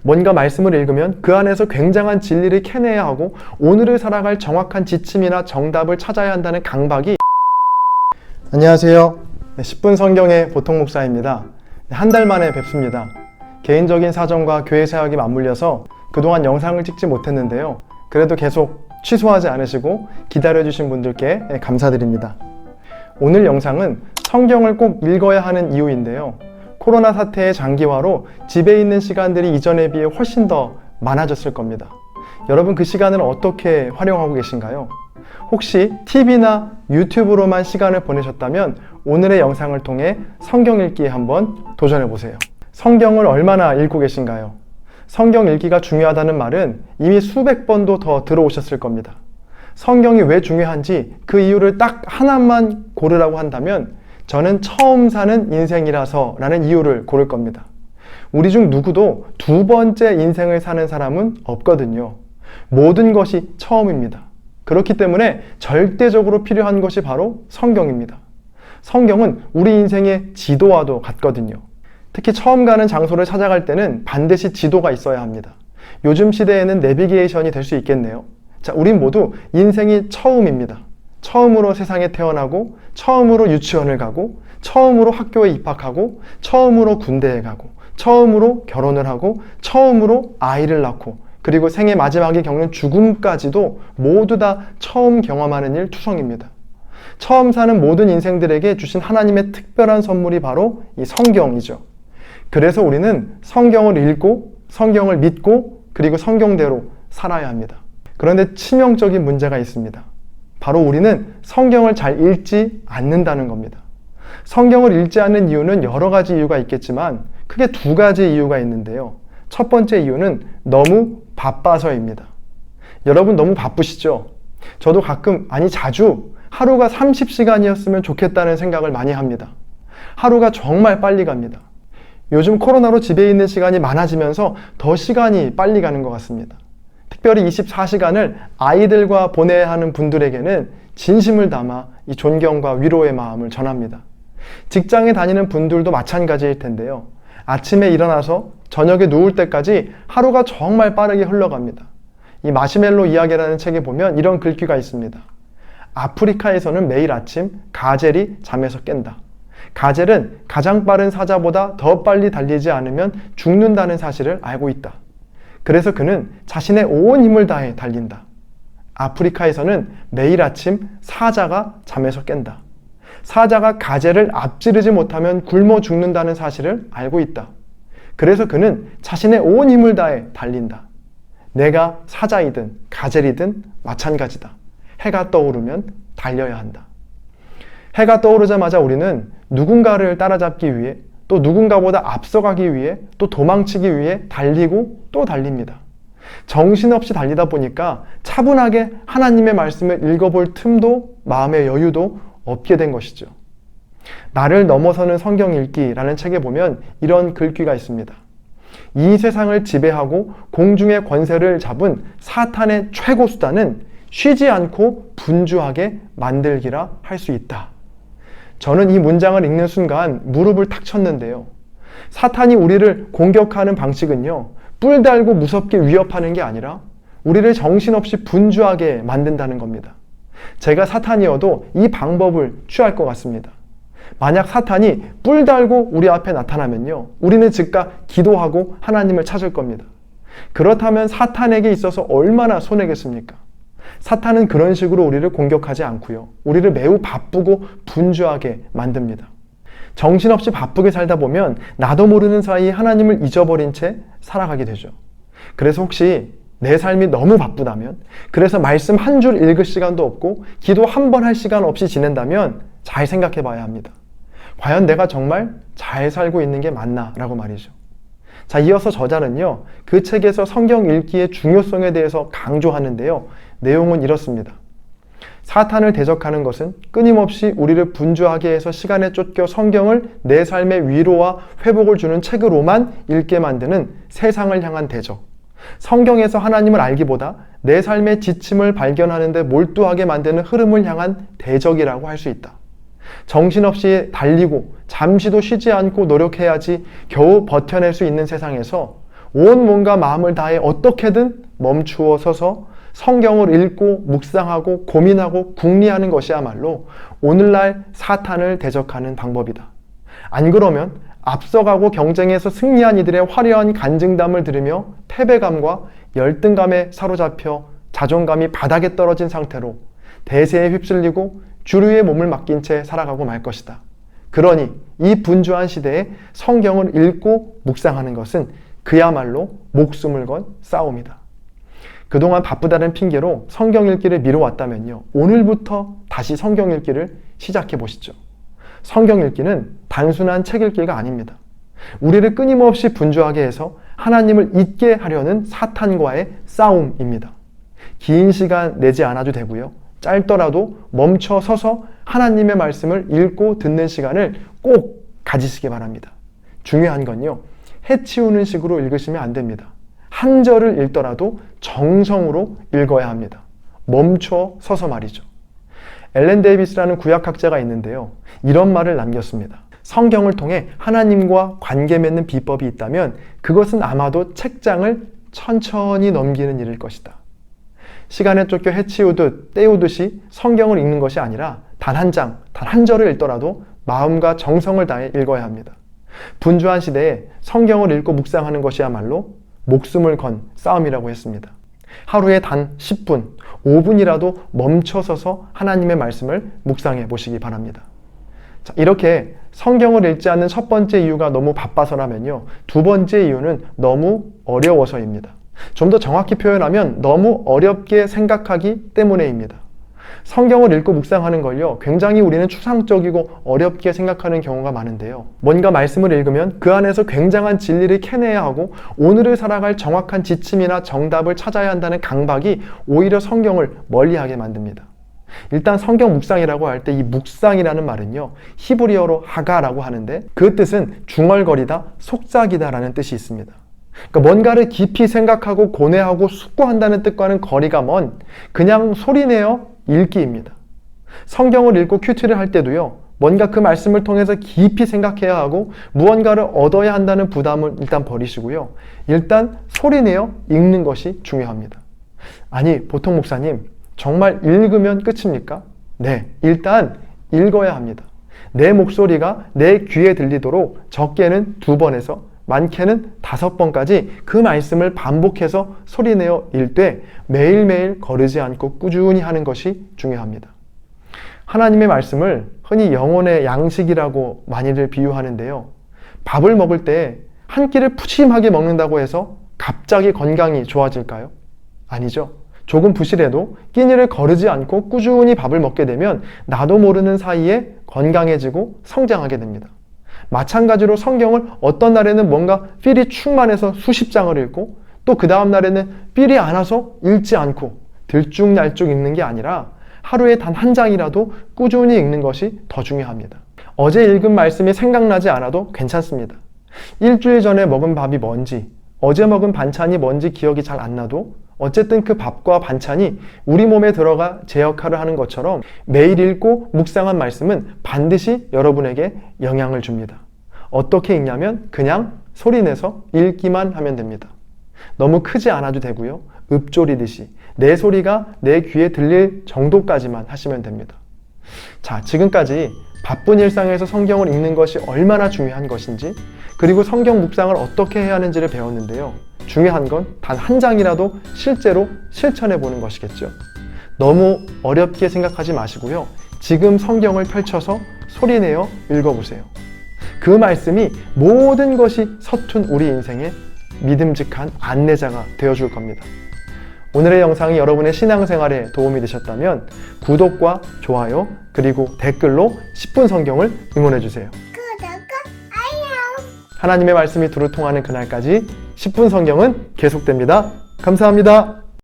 뭔가 말씀을 읽으면 그 안에서 굉장한 진리를 캐내야 하고 오늘을 살아갈 정확한 지침이나 정답을 찾아야 한다는 강박이. 안녕하세요. 10분 성경의 보통 목사입니다. 한 달 만에 뵙습니다. 개인적인 사정과 교회 사역이 맞물려서 그동안 영상을 찍지 못했는데요. 그래도 계속 취소하지 않으시고 기다려주신 분들께 감사드립니다. 오늘 영상은 성경을 꼭 읽어야 하는 이유인데요. 코로나 사태의 장기화로 집에 있는 시간들이 이전에 비해 훨씬 더 많아졌을 겁니다. 여러분 그 시간을 어떻게 활용하고 계신가요? 혹시 TV나 유튜브로만 시간을 보내셨다면 오늘의 영상을 통해 성경 읽기에 한번 도전해보세요. 성경을 얼마나 읽고 계신가요? 성경 읽기가 중요하다는 말은 이미 수백 번도 더 들어오셨을 겁니다. 성경이 왜 중요한지 그 이유를 딱 하나만 고르라고 한다면 저는 처음 사는 인생이라서 라는 이유를 고를 겁니다. 우리 중 누구도 두 번째 인생을 사는 사람은 없거든요. 모든 것이 처음입니다. 그렇기 때문에 절대적으로 필요한 것이 바로 성경입니다. 성경은 우리 인생의 지도와도 같거든요. 특히 처음 가는 장소를 찾아갈 때는 반드시 지도가 있어야 합니다. 요즘 시대에는 내비게이션이 될 수 있겠네요. 자, 우린 모두 인생이 처음입니다. 처음으로 세상에 태어나고, 처음으로 유치원을 가고, 처음으로 학교에 입학하고, 처음으로 군대에 가고, 처음으로 결혼을 하고, 처음으로 아이를 낳고, 그리고 생의 마지막에 겪는 죽음까지도 모두 다 처음 경험하는 일 투성입니다. 처음 사는 모든 인생들에게 주신 하나님의 특별한 선물이 바로 이 성경이죠. 그래서 우리는 성경을 읽고, 성경을 믿고, 그리고 성경대로 살아야 합니다. 그런데 치명적인 문제가 있습니다. 바로 우리는 성경을 잘 읽지 않는다는 겁니다. 성경을 읽지 않는 이유는 여러 가지 이유가 있겠지만 크게 두 가지 이유가 있는데요. 첫 번째 이유는 너무 바빠서입니다. 여러분 너무 바쁘시죠? 저도 가끔, 아니 자주 하루가 30시간이었으면 좋겠다는 생각을 많이 합니다. 하루가 정말 빨리 갑니다. 요즘 코로나로 집에 있는 시간이 많아지면서 더 시간이 빨리 가는 것 같습니다. 특별히 24시간을 아이들과 보내야 하는 분들에게는 진심을 담아 이 존경과 위로의 마음을 전합니다. 직장에 다니는 분들도 마찬가지일 텐데요. 아침에 일어나서 저녁에 누울 때까지 하루가 정말 빠르게 흘러갑니다. 이 마시멜로 이야기라는 책에 보면 이런 글귀가 있습니다. 아프리카에서는 매일 아침 가젤이 잠에서 깬다. 가젤은 가장 빠른 사자보다 더 빨리 달리지 않으면 죽는다는 사실을 알고 있다. 그래서 그는 자신의 온 힘을 다해 달린다. 아프리카에서는 매일 아침 사자가 잠에서 깬다. 사자가 가젤을 앞지르지 못하면 굶어 죽는다는 사실을 알고 있다. 그래서 그는 자신의 온 힘을 다해 달린다. 내가 사자이든 가젤이든 마찬가지다. 해가 떠오르면 달려야 한다. 해가 떠오르자마자 우리는 누군가를 따라잡기 위해, 또 누군가보다 앞서가기 위해, 또 도망치기 위해 달리고 또 달립니다. 정신없이 달리다 보니까 차분하게 하나님의 말씀을 읽어볼 틈도 마음의 여유도 없게 된 것이죠. 나를 넘어서는 성경 읽기라는 책에 보면 이런 글귀가 있습니다. 이 세상을 지배하고 공중의 권세를 잡은 사탄의 최고 수단은 쉬지 않고 분주하게 만들기라 할 수 있다. 저는 이 문장을 읽는 순간 무릎을 탁 쳤는데요. 사탄이 우리를 공격하는 방식은요, 뿔 달고 무섭게 위협하는 게 아니라 우리를 정신없이 분주하게 만든다는 겁니다. 제가 사탄이어도 이 방법을 취할 것 같습니다. 만약 사탄이 뿔 달고 우리 앞에 나타나면요, 우리는 즉각 기도하고 하나님을 찾을 겁니다. 그렇다면 사탄에게 있어서 얼마나 손해겠습니까? 사탄은 그런 식으로 우리를 공격하지 않고요. 우리를 매우 바쁘고 분주하게 만듭니다. 정신없이 바쁘게 살다 보면 나도 모르는 사이에 하나님을 잊어버린 채 살아가게 되죠. 그래서 혹시 내 삶이 너무 바쁘다면, 그래서 말씀 한 줄 읽을 시간도 없고 기도 한 번 할 시간 없이 지낸다면 잘 생각해 봐야 합니다. 과연 내가 정말 잘 살고 있는 게 맞나? 라고 말이죠. 자, 이어서 저자는요, 그 책에서 성경 읽기의 중요성에 대해서 강조하는데요. 내용은 이렇습니다. 사탄을 대적하는 것은 끊임없이 우리를 분주하게 해서 시간에 쫓겨 성경을 내 삶의 위로와 회복을 주는 책으로만 읽게 만드는 세상을 향한 대적. 성경에서 하나님을 알기보다 내 삶의 지침을 발견하는 데 몰두하게 만드는 흐름을 향한 대적이라고 할 수 있다. 정신없이 달리고 잠시도 쉬지 않고 노력해야지 겨우 버텨낼 수 있는 세상에서 온 몸과 마음을 다해 어떻게든 멈추어 서서 성경을 읽고 묵상하고 고민하고 궁리하는 것이야말로 오늘날 사탄을 대적하는 방법이다. 안 그러면 앞서가고 경쟁에서 승리한 이들의 화려한 간증담을 들으며 패배감과 열등감에 사로잡혀 자존감이 바닥에 떨어진 상태로 대세에 휩쓸리고 주류의 몸을 맡긴 채 살아가고 말 것이다. 그러니 이 분주한 시대에 성경을 읽고 묵상하는 것은 그야말로 목숨을 건 싸움이다. 그동안 바쁘다는 핑계로 성경 읽기를 미뤄왔다면요, 오늘부터 다시 성경 읽기를 시작해 보시죠. 성경 읽기는 단순한 책 읽기가 아닙니다. 우리를 끊임없이 분주하게 해서 하나님을 잊게 하려는 사탄과의 싸움입니다. 긴 시간 내지 않아도 되고요, 짧더라도 멈춰 서서 하나님의 말씀을 읽고 듣는 시간을 꼭 가지시기 바랍니다. 중요한 건요, 해치우는 식으로 읽으시면 안 됩니다. 한 절을 읽더라도 정성으로 읽어야 합니다. 멈춰 서서 말이죠. 엘렌 데이비스라는 구약학자가 있는데요, 이런 말을 남겼습니다. 성경을 통해 하나님과 관계 맺는 비법이 있다면 그것은 아마도 책장을 천천히 넘기는 일일 것이다. 시간에 쫓겨 해치우듯 때우듯이 성경을 읽는 것이 아니라 단 한 장, 단 한 절을 읽더라도 마음과 정성을 다해 읽어야 합니다. 분주한 시대에 성경을 읽고 묵상하는 것이야말로 목숨을 건 싸움이라고 했습니다. 하루에 단 10분, 5분이라도 멈춰서서 하나님의 말씀을 묵상해 보시기 바랍니다. 자, 이렇게 성경을 읽지 않는 첫 번째 이유가 너무 바빠서라면요, 두 번째 이유는 너무 어려워서입니다. 좀 더 정확히 표현하면 너무 어렵게 생각하기 때문에입니다. 성경을 읽고 묵상하는 걸요, 굉장히 우리는 추상적이고 어렵게 생각하는 경우가 많은데요, 뭔가 말씀을 읽으면 그 안에서 굉장한 진리를 캐내야 하고 오늘을 살아갈 정확한 지침이나 정답을 찾아야 한다는 강박이 오히려 성경을 멀리하게 만듭니다. 일단 성경 묵상이라고 할 때 이 묵상이라는 말은요, 히브리어로 하가라고 하는데 그 뜻은 중얼거리다, 속삭이다 라는 뜻이 있습니다. 그러니까 뭔가를 깊이 생각하고 고뇌하고 숙고한다는 뜻과는 거리가 먼 그냥 소리내어 읽기입니다. 성경을 읽고 큐티를 할 때도요, 뭔가 그 말씀을 통해서 깊이 생각해야 하고 무언가를 얻어야 한다는 부담을 일단 버리시고요, 일단 소리내어 읽는 것이 중요합니다. 아니, 보통 목사님, 정말 읽으면 끝입니까? 네, 일단 읽어야 합니다. 내 목소리가 내 귀에 들리도록 적게는 2번에서 많게는 5번까지 그 말씀을 반복해서 소리내어 읽되 매일매일 거르지 않고 꾸준히 하는 것이 중요합니다. 하나님의 말씀을 흔히 영혼의 양식이라고 많이들 비유하는데요, 밥을 먹을 때 한 끼를 푸짐하게 먹는다고 해서 갑자기 건강이 좋아질까요? 아니죠. 조금 부실해도 끼니를 거르지 않고 꾸준히 밥을 먹게 되면 나도 모르는 사이에 건강해지고 성장하게 됩니다. 마찬가지로 성경을 어떤 날에는 뭔가 필이 충만해서 수십 장을 읽고 또 그 다음 날에는 필이 안 와서 읽지 않고 들쭉날쭉 읽는 게 아니라 하루에 단 한 장이라도 꾸준히 읽는 것이 더 중요합니다. 어제 읽은 말씀이 생각나지 않아도 괜찮습니다. 일주일 전에 먹은 밥이 뭔지, 어제 먹은 반찬이 뭔지 기억이 잘 안 나도 어쨌든 그 밥과 반찬이 우리 몸에 들어가 제 역할을 하는 것처럼 매일 읽고 묵상한 말씀은 반드시 여러분에게 영향을 줍니다. 어떻게 읽냐면 그냥 소리내서 읽기만 하면 됩니다. 너무 크지 않아도 되고요, 읊조리듯이 내 소리가 내 귀에 들릴 정도까지만 하시면 됩니다. 자, 지금까지 바쁜 일상에서 성경을 읽는 것이 얼마나 중요한 것인지, 그리고 성경 묵상을 어떻게 해야 하는지를 배웠는데요, 중요한 건 단 한 장이라도 실제로 실천해 보는 것이겠죠. 너무 어렵게 생각하지 마시고요, 지금 성경을 펼쳐서 소리내어 읽어보세요. 그 말씀이 모든 것이 서툰 우리 인생의 믿음직한 안내자가 되어줄 겁니다. 오늘의 영상이 여러분의 신앙생활에 도움이 되셨다면 구독과 좋아요, 그리고 댓글로 10분 성경을 응원해주세요. 하나님의 말씀이 두루 통하는 그날까지 10분 성경은 계속됩니다. 감사합니다.